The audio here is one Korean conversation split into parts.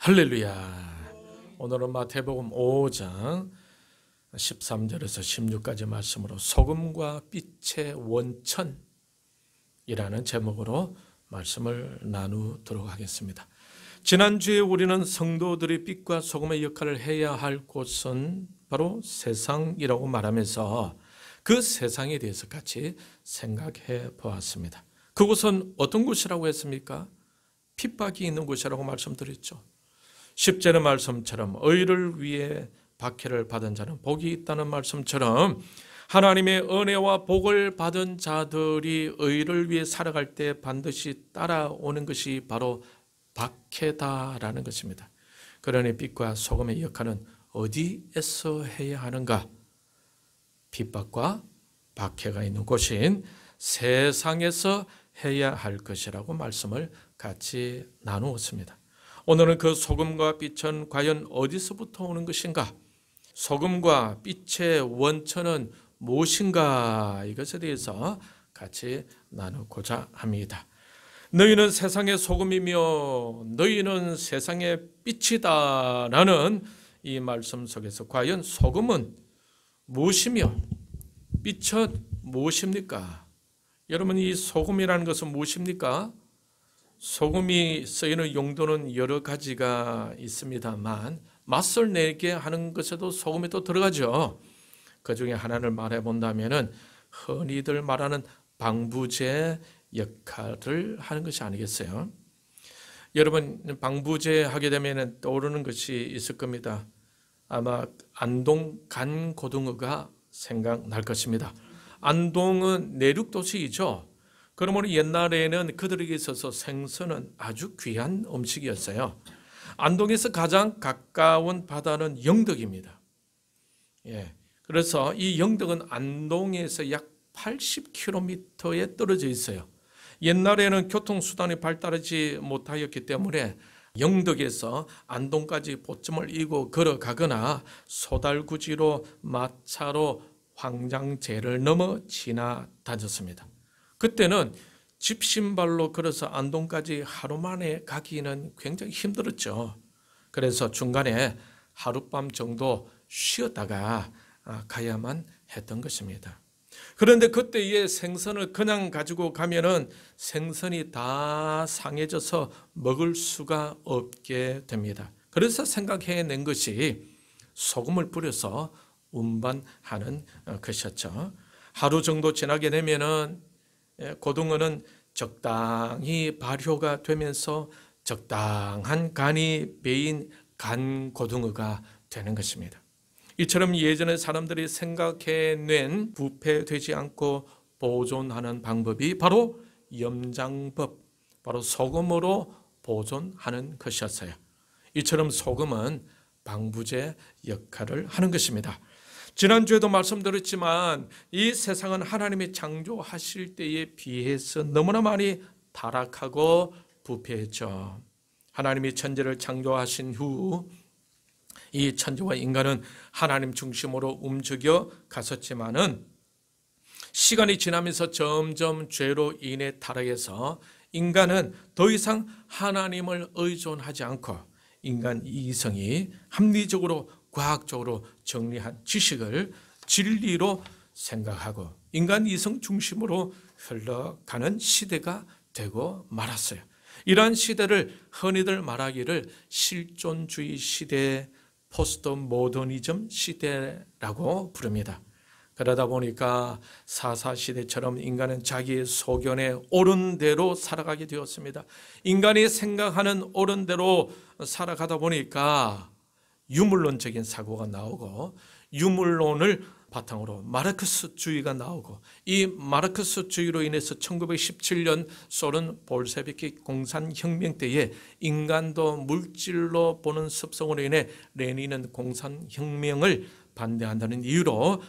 할렐루야. 오늘은 마태복음 5장 13절에서 16까지 말씀으로 소금과 빛의 원천이라는 제목으로 말씀을 나누도록 하겠습니다. 지난주에 우리는 성도들이 빛과 소금의 역할을 해야 할 곳은 바로 세상이라고 말하면서 그 세상에 대해서 같이 생각해 보았습니다. 그곳은 어떤 곳이라고 했습니까? 핍박이 있는 곳이라고 말씀드렸죠. 10절의 말씀처럼 의를 위해 박해를 받은 자는 복이 있다는 말씀처럼 하나님의 은혜와 복을 받은 자들이 의를 위해 살아갈 때 반드시 따라오는 것이 바로 박해다라는 것입니다. 그러니 빛과 소금의 역할은 어디에서 해야 하는가? 핍박과 박해가 있는 곳인 세상에서 해야 할 것이라고 말씀을 같이 나누었습니다. 오늘은 그 소금과 빛은 과연 어디서부터 오는 것인가? 소금과 빛의 원천은 무엇인가? 이것에 대해서 같이 나누고자 합니다. 너희는 세상의 소금이며 너희는 세상의 빛이다 라는 이 말씀 속에서 과연 소금은 무엇이며 빛은 무엇입니까? 여러분, 이 소금이라는 것은 무엇입니까? 소금이 쓰이는 용도는 여러 가지가 있습니다만 맛을 내게 하는 것에도 소금이 또 들어가죠. 그 중에 하나를 말해 본다면 흔히들 말하는 방부제 역할을 하는 것이 아니겠어요? 여러분, 방부제 하게 되면 떠오르는 것이 있을 겁니다. 아마 안동 간고등어가 생각날 것입니다. 안동은 내륙도시이죠. 그러므로 옛날에는 그들에게 있어서 생선은 아주 귀한 음식이었어요. 안동에서 가장 가까운 바다는 영덕입니다. 그래서 이 영덕은 안동에서 약 80km에 떨어져 있어요. 옛날에는 교통수단이 발달하지 못하였기 때문에 영덕에서 안동까지 보점을 이고 걸어가거나 소달구지로 마차로 황장제를 넘어 지나다녔습니다. 그때는 집신발로 걸어서 안동까지 하루 만에 가기는 굉장히 힘들었죠. 그래서 중간에 하룻밤 정도 쉬었다가 가야만 했던 것입니다. 그런데 그때의 생선을 그냥 가지고 가면은 생선이 다 상해져서 먹을 수가 없게 됩니다. 그래서 생각해낸 것이 소금을 뿌려서 운반하는 것이었죠. 하루 정도 지나게 되면은 고등어는 적당히 발효가 되면서 적당한 간이 배인 간 고등어가 되는 것입니다. 이처럼 예전에 사람들이 생각해낸 부패되지 않고 보존하는 방법이 바로 염장법, 바로 소금으로 보존하는 것이었어요. 이처럼 소금은 방부제 역할을 하는 것입니다. 지난주에도 말씀드렸지만 이 세상은 하나님이 창조하실 때에 비해서 너무나 많이 타락하고 부패했죠. 하나님이 천지를 창조하신 후 이 천지와 인간은 하나님 중심으로 움직여 갔었지만은 시간이 지나면서 점점 죄로 인해 타락해서 인간은 더 이상 하나님을 의존하지 않고 인간 이성이 합리적으로 과학적으로 정리한 지식을 진리로 생각하고 인간 이성 중심으로 흘러가는 시대가 되고 말았어요. 이러한 시대를 흔히들 말하기를 실존주의 시대, 포스트 모더니즘 시대라고 부릅니다. 그러다 보니까 사사시대처럼 인간은 자기의 소견에 옳은 대로 살아가게 되었습니다. 인간이 생각하는 옳은 대로 살아가다 보니까 유물론적인 사고가 나오고 유물론을 바탕으로 마르크스주의가 나오고 이 마르크스주의로 인해서 1917년 소련 볼셰비키 공산혁명 때에 인간도 물질로 보는 습성으로 인해 레닌은 공산혁명을 반대한다는 이유로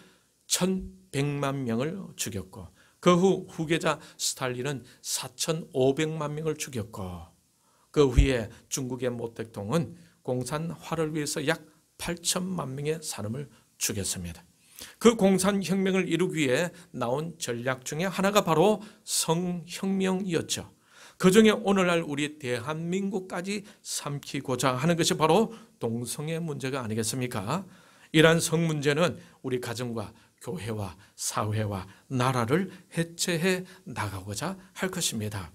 1100만 명을 죽였고 그 후 후계자 스탈린은 4500만 명을 죽였고 그 후에 중국의 모택동은 공산화를 위해서 약 8천만 명의 사람을 죽였습니다. 그 공산혁명을 이루기 위해 나온 전략 중에 하나가 바로 성혁명이었죠. 그중에 오늘날 우리 대한민국까지 삼키고자 하는 것이 바로 동성애 문제가 아니겠습니까? 이러한 성 문제는 우리 가정과 교회와 사회와 나라를 해체해 나가고자 할 것입니다.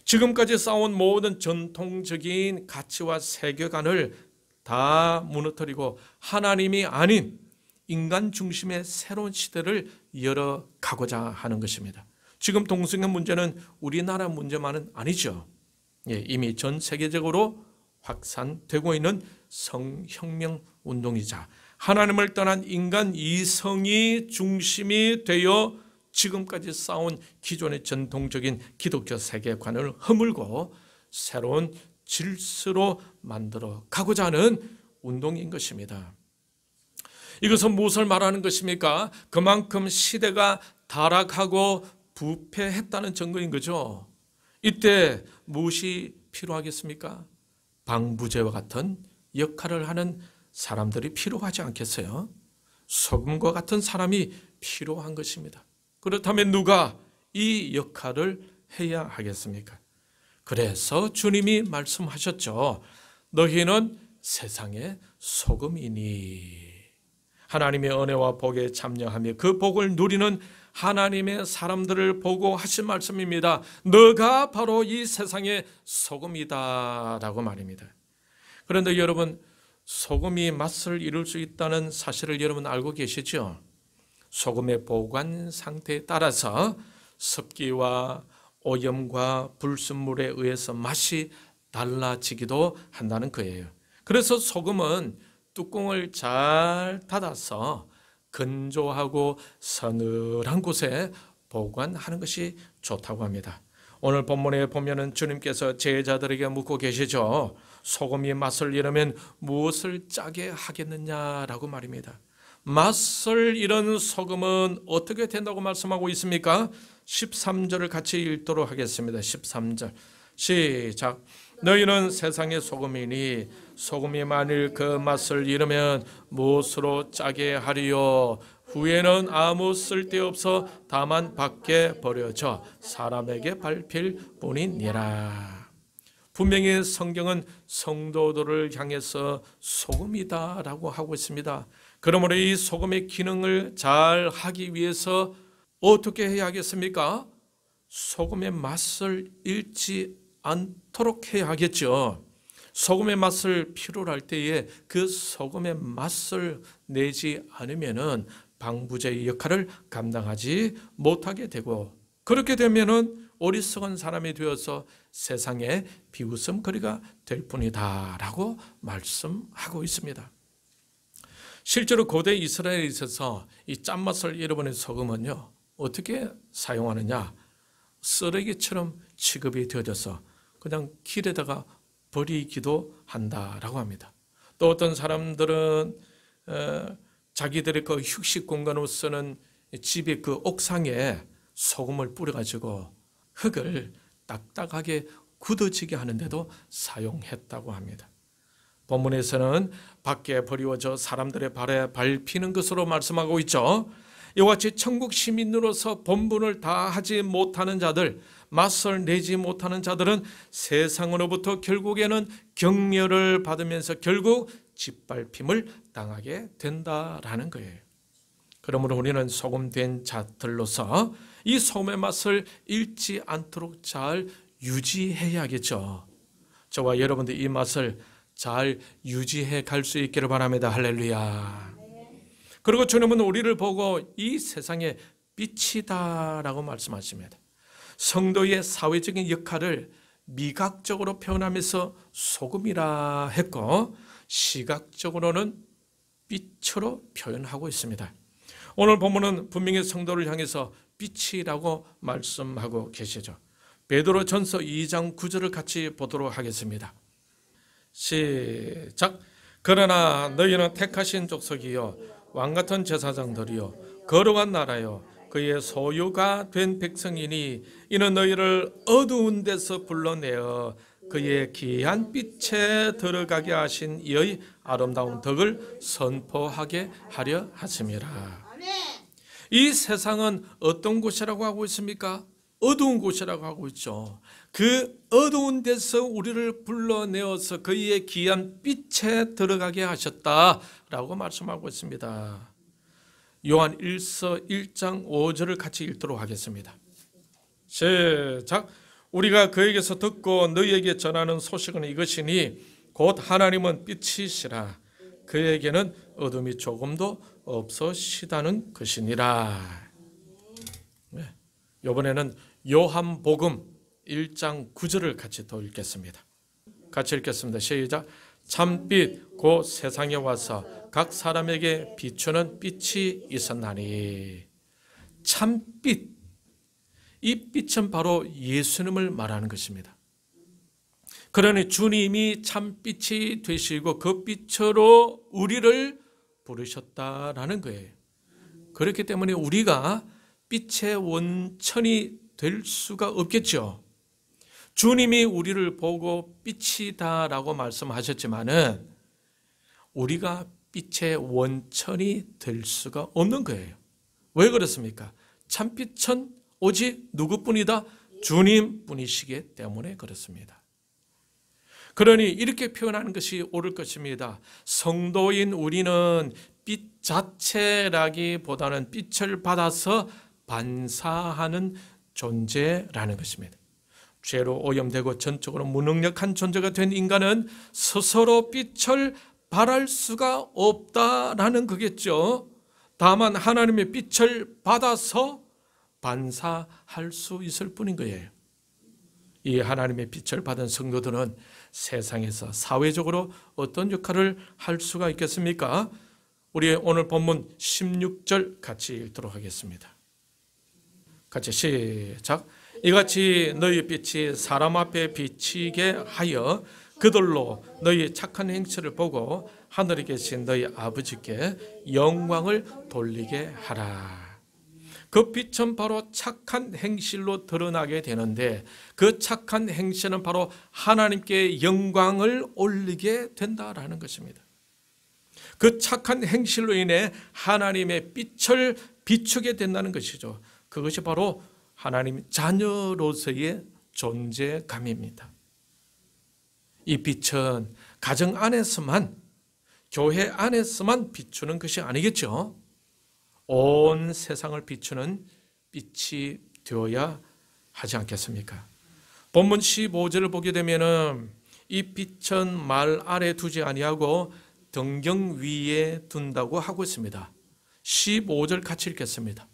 지금까지 쌓아온 모든 전통적인 가치와 세계관을 다 무너뜨리고 하나님이 아닌 인간 중심의 새로운 시대를 열어가고자 하는 것입니다. 지금 동성애 문제는 우리나라 문제만은 아니죠. 이미 전 세계적으로 확산되고 있는 성혁명 운동이자 하나님을 떠난 인간 이성이 중심이 되어 지금까지 쌓아온 기존의 전통적인 기독교 세계관을 허물고 새로운 질서로 만들어 가고자 하는 운동인 것입니다. 이것은 무엇을 말하는 것입니까? 그만큼 시대가 타락하고 부패했다는 증거인 거죠. 이때 무엇이 필요하겠습니까? 방부제와 같은 역할을 하는 사람들이 필요하지 않겠어요? 소금과 같은 사람이 필요한 것입니다. 그렇다면 누가 이 역할을 해야 하겠습니까? 그래서 주님이 말씀하셨죠. 너희는 세상의 소금이니. 하나님의 은혜와 복에 참여하며 그 복을 누리는 하나님의 사람들을 보고 하신 말씀입니다. 너가 바로 이 세상의 소금이다 라고 말입니다. 그런데 여러분, 소금이 맛을 잃을 수 있다는 사실을 여러분 알고 계시죠? 소금의 보관 상태에 따라서 습기와 오염과 불순물에 의해서 맛이 달라지기도 한다는 거예요. 그래서 소금은 뚜껑을 잘 닫아서 건조하고 서늘한 곳에 보관하는 것이 좋다고 합니다. 오늘 본문에 보면은 주님께서 제자들에게 묻고 계시죠. 소금이 맛을 잃으면 무엇을 짜게 하겠느냐라고 말입니다. 맛을 잃은 소금은 어떻게 된다고 말씀하고 있습니까? 13절을 같이 읽도록 하겠습니다. 13절 시작. 너희는 세상의 소금이니 소금이 만일 그 맛을 잃으면 무엇으로 짜게 하리요? 후에는 아무 쓸데없어 다만 밖에 버려져 사람에게 밟힐 뿐이니라. 분명히 성경은 성도들을 향해서 소금이다라고 하고 있습니다. 그러므로 이 소금의 기능을 잘 하기 위해서 어떻게 해야 하겠습니까? 소금의 맛을 잃지 않도록 해야 하겠죠. 소금의 맛을 필요로 할 때에 그 소금의 맛을 내지 않으면은 방부제의 역할을 감당하지 못하게 되고, 그렇게 되면은 어리석은 사람이 되어서 세상에 비웃음거리가 될 뿐이다라고 말씀하고 있습니다. 실제로 고대 이스라엘에 있어서 이 짠맛을 잃어버린 소금은요, 어떻게 사용하느냐? 쓰레기처럼 취급이 되어져서 그냥 길에다가 버리기도 한다라고 합니다. 또 어떤 사람들은 자기들의 그 휴식 공간으로 쓰는 집의 그 옥상에 소금을 뿌려가지고 흙을 딱딱하게 굳어지게 하는데도 사용했다고 합니다. 본문에서는 밖에 버리워져 사람들의 발에 밟히는 것으로 말씀하고 있죠. 이와 같이 천국 시민으로서 본분을 다하지 못하는 자들, 맛을 내지 못하는 자들은 세상으로부터 결국에는 격려를 받으면서 결국 짓밟힘을 당하게 된다라는 거예요. 그러므로 우리는 소금된 자들로서 이 소금의 맛을 잃지 않도록 잘 유지해야겠죠. 저와 여러분들 이 맛을 잘 유지해 갈 수 있기를 바랍니다. 할렐루야. 그리고 주님은 우리를 보고 이 세상의 빛이다라고 말씀하십니다. 성도의 사회적인 역할을 미각적으로 표현하면서 소금이라 했고, 시각적으로는 빛으로 표현하고 있습니다. 오늘 본문은 분명히 성도를 향해서 빛이라고 말씀하고 계시죠. 베드로전서 2장 9절을 같이 보도록 하겠습니다. 시작. 그러나 너희는 택하신 족속이요 왕같은 제사장들이요 거룩한 나라요 그의 소유가 된 백성이니 이는 너희를 어두운 데서 불러내어 그의 귀한 빛에 들어가게 하신 이의 아름다운 덕을 선포하게 하려 하심이라. 이 세상은 어떤 곳이라고 하고 있습니까? 어두운 곳이라고 하고 있죠. 그 어두운 데서 우리를 불러내어서 그의 귀한 빛에 들어가게 하셨다라고 말씀하고 있습니다. 요한 1서 1장 5절을 같이 읽도록 하겠습니다. 시작. 우리가 그에게서 듣고 너희에게 전하는 소식은 이것이니 곧 하나님은 빛이시라. 그에게는 어둠이 조금도 없으시다는 것이니라. 네. 이번에는 요한복음 1장 9절을 같이 더 읽겠습니다. 같이 읽겠습니다. 시작. 참빛 곧 세상에 와서 각 사람에게 비추는 빛이 있었나니. 참빛, 이 빛은 바로 예수님을 말하는 것입니다. 그러니 주님이 참빛이 되시고 그 빛으로 우리를 부르셨다라는 거예요. 그렇기 때문에 우리가 빛의 원천이 될 수가 없겠죠. 주님이 우리를 보고 빛이다라고 말씀하셨지만은 우리가 빛의 원천이 될 수가 없는 거예요. 왜 그렇습니까? 참빛은 오직 누구뿐이다? 주님뿐이시기 때문에 그렇습니다. 그러니 이렇게 표현하는 것이 옳을 것입니다. 성도인 우리는 빛 자체라기보다는 빛을 받아서 반사하는 존재라는 것입니다. 죄로 오염되고 전적으로 무능력한 존재가 된 인간은 스스로 빛을 발할 수가 없다라는 거겠죠. 다만 하나님의 빛을 받아서 반사할 수 있을 뿐인 거예요. 이 하나님의 빛을 받은 성도들은 세상에서 사회적으로 어떤 역할을 할 수가 있겠습니까? 우리 오늘 본문 16절 같이 읽도록 하겠습니다. 같이 시작. 이같이 너희 빛이 사람 앞에 비치게 하여 그들로 너희 착한 행실을 보고 하늘에 계신 너희 아버지께 영광을 돌리게 하라. 그 빛은 바로 착한 행실로 드러나게 되는데 그 착한 행실은 바로 하나님께 영광을 올리게 된다라는 것입니다. 그 착한 행실로 인해 하나님의 빛을 비추게 된다는 것이죠. 그것이 바로 하나님 자녀로서의 존재감입니다. 이 빛은 가정 안에서만, 교회 안에서만 비추는 것이 아니겠죠. 온 세상을 비추는 빛이 되어야 하지 않겠습니까? 본문 15절을 보게 되면은 이 빛은 말 아래 두지 아니하고 등경 위에 둔다고 하고 있습니다. 15절 같이 읽겠습니다.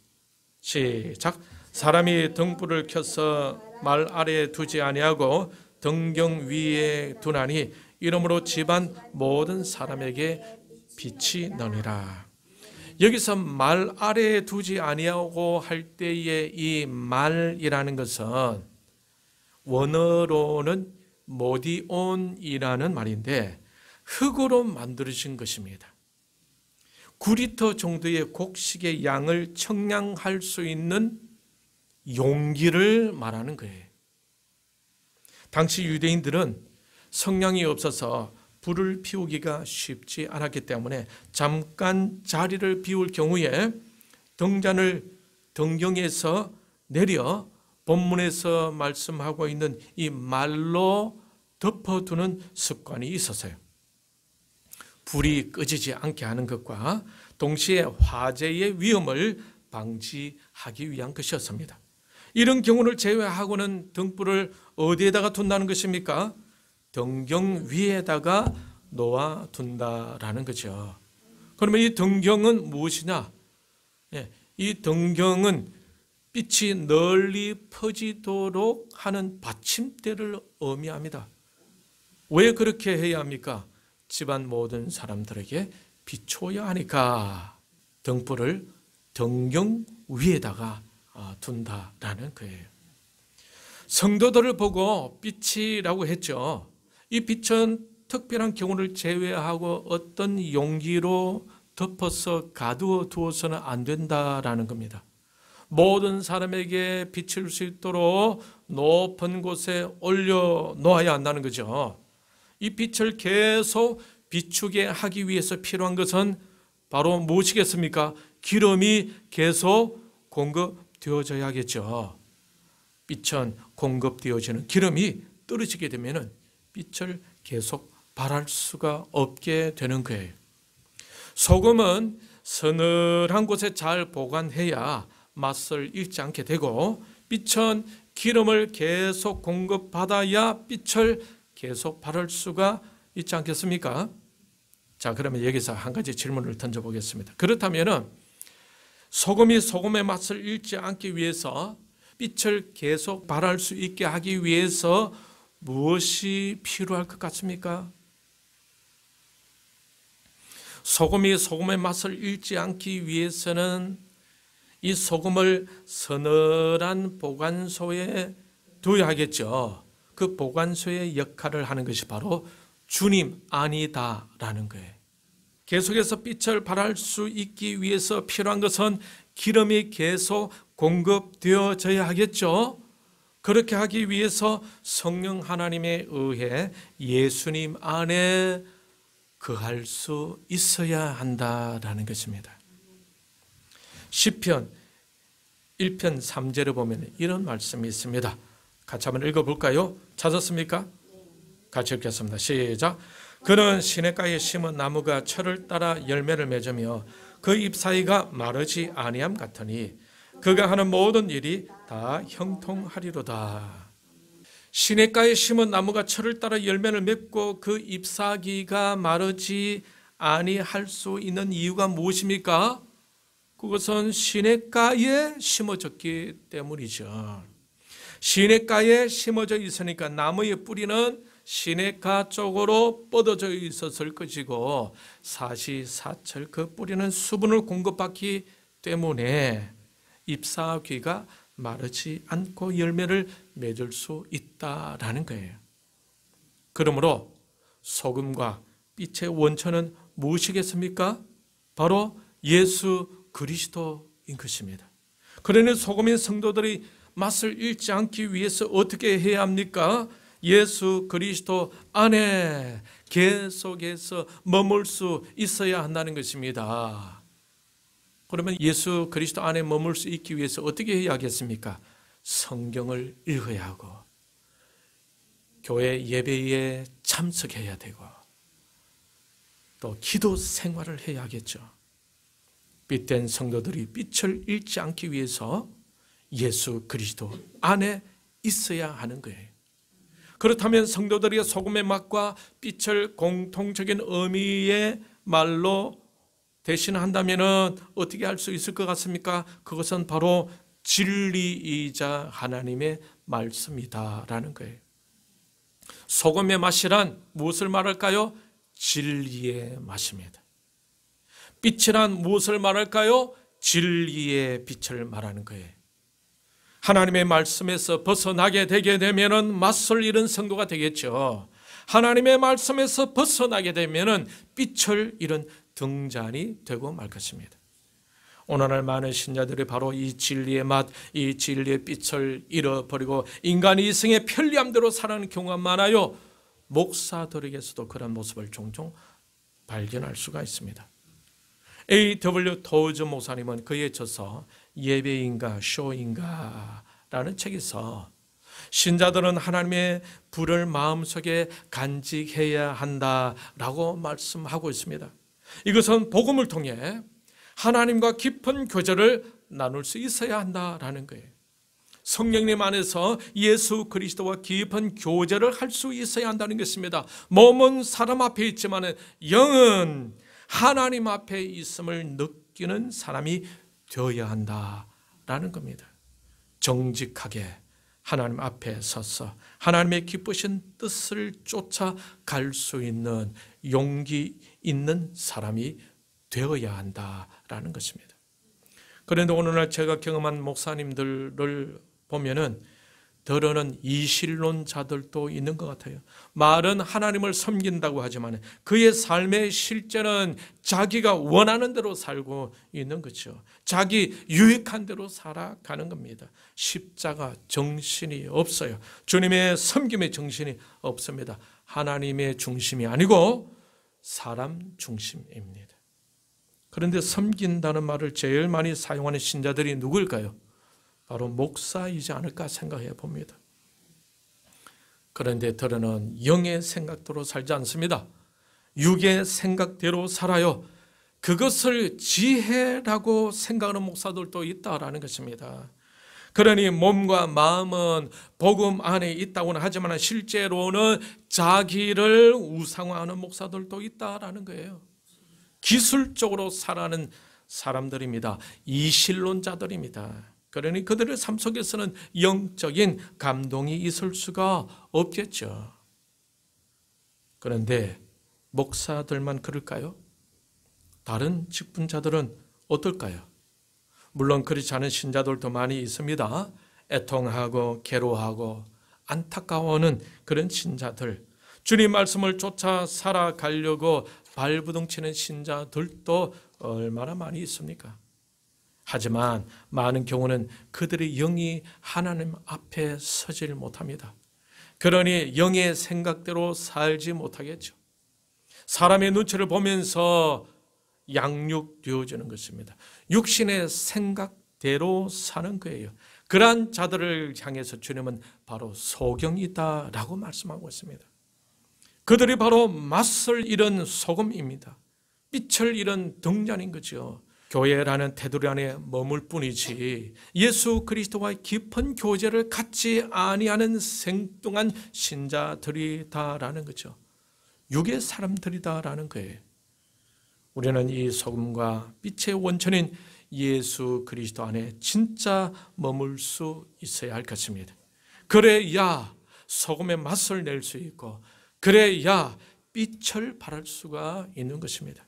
시작. 사람이 등불을 켜서 말 아래에 두지 아니하고 등경 위에 두나니 이러므로 집안 모든 사람에게 빛이 나니라. 여기서 말 아래에 두지 아니하고 할 때의 이 말이라는 것은 원어로는 모디온이라는 말인데 흙으로 만들어진 것입니다. 9리터 정도의 곡식의 양을 청량할 수 있는 용기를 말하는 거예요. 당시 유대인들은 성냥이 없어서 불을 피우기가 쉽지 않았기 때문에 잠깐 자리를 비울 경우에 등잔을 등경에서 내려 본문에서 말씀하고 있는 이 말로 덮어두는 습관이 있었어요. 불이 꺼지지 않게 하는 것과 동시에 화재의 위험을 방지하기 위한 것이었습니다. 이런 경우를 제외하고는 등불을 어디에다가 둔다는 것입니까? 등경 위에다가 놓아둔다라는 거죠. 그러면 이 등경은 무엇이냐? 이 등경은 빛이 널리 퍼지도록 하는 받침대를 의미합니다. 왜 그렇게 해야 합니까? 집안 모든 사람들에게 비춰야 하니까 등불을 등경 위에다가 둔다라는 거예요. 성도들을 보고 빛이라고 했죠. 이 빛은 특별한 경우를 제외하고 어떤 용기로 덮어서 가두어 두어서는 안 된다라는 겁니다. 모든 사람에게 비칠 수 있도록 높은 곳에 올려놓아야 한다는 거죠. 이 빛을 계속 비추게 하기 위해서 필요한 것은 바로 무엇이겠습니까? 기름이 계속 공급되어져야겠죠. 빛은 공급되어지는 기름이 떨어지게 되면 빛을 계속 발할 수가 없게 되는 거예요. 소금은 서늘한 곳에 잘 보관해야 맛을 잃지 않게 되고, 빛은 기름을 계속 공급받아야 빛을 계속 발할 수가 있지 않겠습니까? 자, 그러면 여기서 한 가지 질문을 던져보겠습니다. 그렇다면 소금이 소금의 맛을 잃지 않기 위해서, 빛을 계속 발할 수 있게 하기 위해서 무엇이 필요할 것 같습니까? 소금이 소금의 맛을 잃지 않기 위해서는 이 소금을 서늘한 보관소에 두어야겠죠. 그 보관소의 역할을 하는 것이 바로 주님 안이다라는 거예요. 계속해서 빛을 발할 수 있기 위해서 필요한 것은 기름이 계속 공급되어져야 하겠죠. 그렇게 하기 위해서 성령 하나님에 의해 예수님 안에 거할 수 있어야 한다라는 것입니다. 시편 1편 3절에 보면 이런 말씀이 있습니다. 같이 한번 읽어볼까요? 찾았습니까? 같이 읽겠습니다. 시작. 그는 시냇가에 심은 나무가 철을 따라 열매를 맺으며 그 잎사이가 마르지 아니함 같으니 그가 하는 모든 일이 다 형통하리로다. 시냇가에 심은 나무가 철을 따라 열매를 맺고 그 잎사귀가 마르지 아니할 수 있는 이유가 무엇입니까? 그것은 시냇가에 심어졌기 때문이죠. 시냇가에 심어져 있으니까 나무의 뿌리는 시냇가 쪽으로 뻗어져 있었을 것이고, 사시사철 그 뿌리는 수분을 공급받기 때문에 잎사귀가 마르지 않고 열매를 맺을 수 있다라는 거예요. 그러므로 소금과 빛의 원천은 무엇이겠습니까? 바로 예수 그리스도인 것입니다. 그러니 소금인 성도들이 맛을 잃지 않기 위해서 어떻게 해야 합니까? 예수 그리스도 안에 계속해서 머물 수 있어야 한다는 것입니다. 그러면 예수 그리스도 안에 머물 수 있기 위해서 어떻게 해야 하겠습니까? 성경을 읽어야 하고, 교회 예배에 참석해야 되고, 또 기도 생활을 해야 하겠죠. 빛된 성도들이 빛을 잃지 않기 위해서 예수 그리스도 안에 있어야 하는 거예요. 그렇다면 성도들이 소금의 맛과 빛을 공통적인 의미의 말로 대신한다면 어떻게 할 수 있을 것 같습니까? 그것은 바로 진리이자 하나님의 말씀이다라는 거예요. 소금의 맛이란 무엇을 말할까요? 진리의 맛입니다. 빛이란 무엇을 말할까요? 진리의 빛을 말하는 거예요. 하나님의 말씀에서 벗어나게 되게 되면은 맛을 잃은 성도가 되겠죠. 하나님의 말씀에서 벗어나게 되면은 빛을 잃은 등잔이 되고 말 것입니다. 오늘날 많은 신자들이 바로 이 진리의 맛, 이 진리의 빛을 잃어버리고 인간이 이승의 편리함대로 살아가는 경우가 많아요. 목사들에게서도 그런 모습을 종종 발견할 수가 있습니다. A.W. 토즈 목사님은 그에 져서 예배인가 쇼인가 라는 책에서 신자들은 하나님의 불을 마음속에 간직해야 한다라고 말씀하고 있습니다. 이것은 복음을 통해 하나님과 깊은 교제를 나눌 수 있어야 한다라는 거예요. 성령님 안에서 예수 그리스도와 깊은 교제를 할 수 있어야 한다는 것입니다. 몸은 사람 앞에 있지만 영은 하나님 앞에 있음을 느끼는 사람이 되어야 한다라는 겁니다. 정직하게 하나님 앞에 서서 하나님의 기쁘신 뜻을 쫓아갈 수 있는 용기 있는 사람이 되어야 한다라는 것입니다. 그런데 오늘날 제가 경험한 목사님들을 보면은 더러는 이실론자들도 있는 것 같아요. 말은 하나님을 섬긴다고 하지만 그의 삶의 실제는 자기가 원하는 대로 살고 있는 거죠. 자기 유익한 대로 살아가는 겁니다. 십자가 정신이 없어요. 주님의 섬김의 정신이 없습니다. 하나님의 중심이 아니고 사람 중심입니다. 그런데 섬긴다는 말을 제일 많이 사용하는 신자들이 누구일까요? 바로 목사이지 않을까 생각해 봅니다. 그런데 들어는 영의 생각대로 살지 않습니다. 육의 생각대로 살아요. 그것을 지혜라고 생각하는 목사들도 있다라는 것입니다. 그러니 몸과 마음은 복음 안에 있다고는 하지만 실제로는 자기를 우상화하는 목사들도 있다라는 거예요. 기술적으로 살아가는 사람들입니다. 이신론자들입니다. 그러니 그들의 삶 속에서는 영적인 감동이 있을 수가 없겠죠. 그런데 목사들만 그럴까요? 다른 직분자들은 어떨까요? 물론 그렇지 않은 신자들도 많이 있습니다. 애통하고 괴로워하고 안타까워하는 그런 신자들, 주님 말씀을 쫓아 살아가려고 발부둥치는 신자들도 얼마나 많이 있습니까? 하지만 많은 경우는 그들의 영이 하나님 앞에 서질 못합니다. 그러니 영의 생각대로 살지 못하겠죠. 사람의 눈치를 보면서 양육되어지는 것입니다. 육신의 생각대로 사는 거예요. 그러한 자들을 향해서 주님은 바로 소경이다라고 말씀하고 있습니다. 그들이 바로 맛을 잃은 소금입니다. 빛을 잃은 등잔인 거죠. 교회라는 테두리 안에 머물 뿐이지 예수 그리스도와의 깊은 교제를 갖지 아니하는 생뚱한 신자들이다라는 거죠. 육의 사람들이다라는 거예요. 우리는 이 소금과 빛의 원천인 예수 그리스도 안에 진짜 머물 수 있어야 할 것입니다. 그래야 소금의 맛을 낼 수 있고 그래야 빛을 발할 수가 있는 것입니다.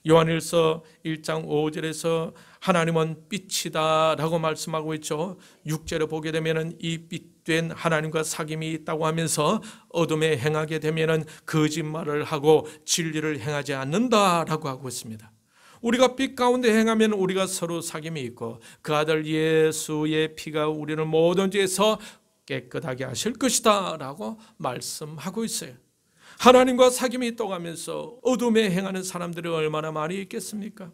요한일서 1장 5절에서 하나님은 빛이다 라고 말씀하고 있죠. 6절에 보게 되면 이 빛된 하나님과 사귐이 있다고 하면서 어둠에 행하게 되면 거짓말을 하고 진리를 행하지 않는다 라고 하고 있습니다. 우리가 빛 가운데 행하면 우리가 서로 사귐이 있고 그 아들 예수의 피가 우리를 모든 죄에서 깨끗하게 하실 것이다 라고 말씀하고 있어요. 하나님과 사귐이 있다고 하면서 어둠에 행하는 사람들이 얼마나 많이 있겠습니까?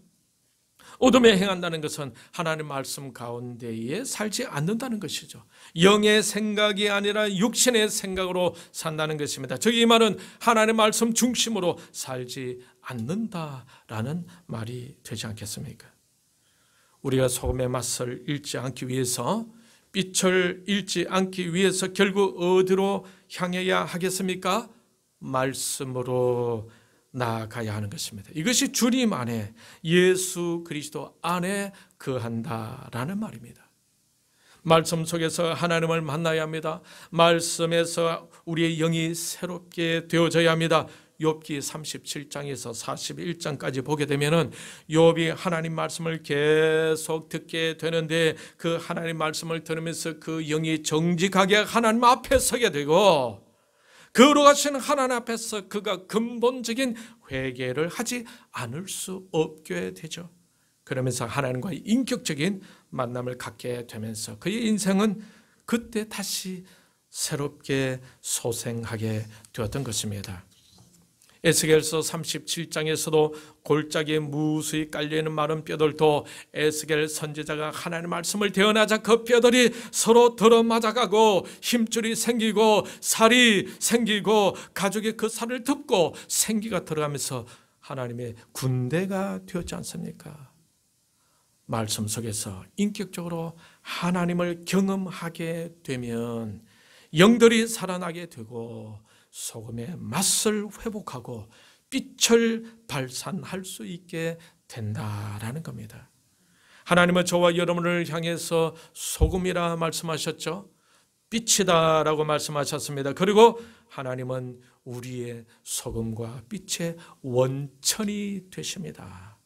어둠에 행한다는 것은 하나님 말씀 가운데에 살지 않는다는 것이죠. 영의 생각이 아니라 육신의 생각으로 산다는 것입니다. 즉 이 말은 하나님 말씀 중심으로 살지 않는다라는 말이 되지 않겠습니까? 우리가 소금의 맛을 잃지 않기 위해서, 빛을 잃지 않기 위해서 결국 어디로 향해야 하겠습니까? 말씀으로 나아가야 하는 것입니다. 이것이 주님 안에, 예수 그리스도 안에 거한다라는 말입니다. 말씀 속에서 하나님을 만나야 합니다. 말씀에서 우리의 영이 새롭게 되어져야 합니다. 욥기 37장에서 41장까지 보게 되면은 욥이 하나님 말씀을 계속 듣게 되는데 그 하나님 말씀을 들으면서 그 영이 정직하게 하나님 앞에 서게 되고 거룩하신 하나님 앞에서 그가 근본적인 회개를 하지 않을 수 없게 되죠. 그러면서 하나님과의 인격적인 만남을 갖게 되면서 그의 인생은 그때 다시 새롭게 소생하게 되었던 것입니다. 에스겔서 37장에서도 골짜기에 무수히 깔려있는 마른 뼈들도 에스겔 선지자가 하나님의 말씀을 대언하자 그 뼈들이 서로 들어맞아가고 힘줄이 생기고 살이 생기고 가죽이 그 살을 덮고 생기가 들어가면서 하나님의 군대가 되었지 않습니까? 말씀 속에서 인격적으로 하나님을 경험하게 되면 영들이 살아나게 되고 소금의 맛을 회복하고 빛을 발산할 수 있게 된다라는 겁니다. 하나님은 저와 여러분을 향해서 소금이라 말씀하셨죠. 빛이다라고 말씀하셨습니다. 그리고 하나님은 우리의 소금과 빛의 원천이 되십니다.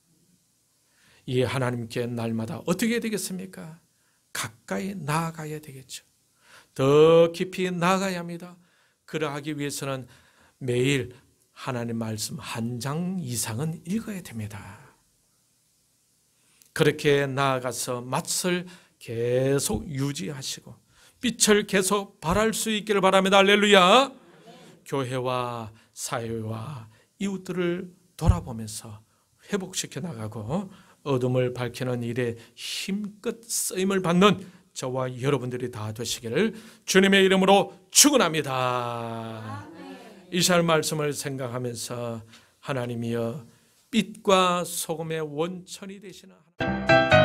이 하나님께 날마다 어떻게 되겠습니까? 가까이 나아가야 되겠죠. 더 깊이 나아가야 합니다. 그러하기 위해서는 매일 하나님 말씀 한 장 이상은 읽어야 됩니다. 그렇게 나아가서 맛을 계속 유지하시고 빛을 계속 발할 수 있기를 바랍니다. 할렐루야. 교회와 사회와 이웃들을 돌아보면서 회복시켜 나가고 어둠을 밝히는 일에 힘껏 쓰임을 받는 저와 여러분들이 다 되시기를 주님의 이름으로 축원합니다. 이스라엘 말씀을 생각하면서 하나님이여 빛과 소금의 원천이 되시는 하나님,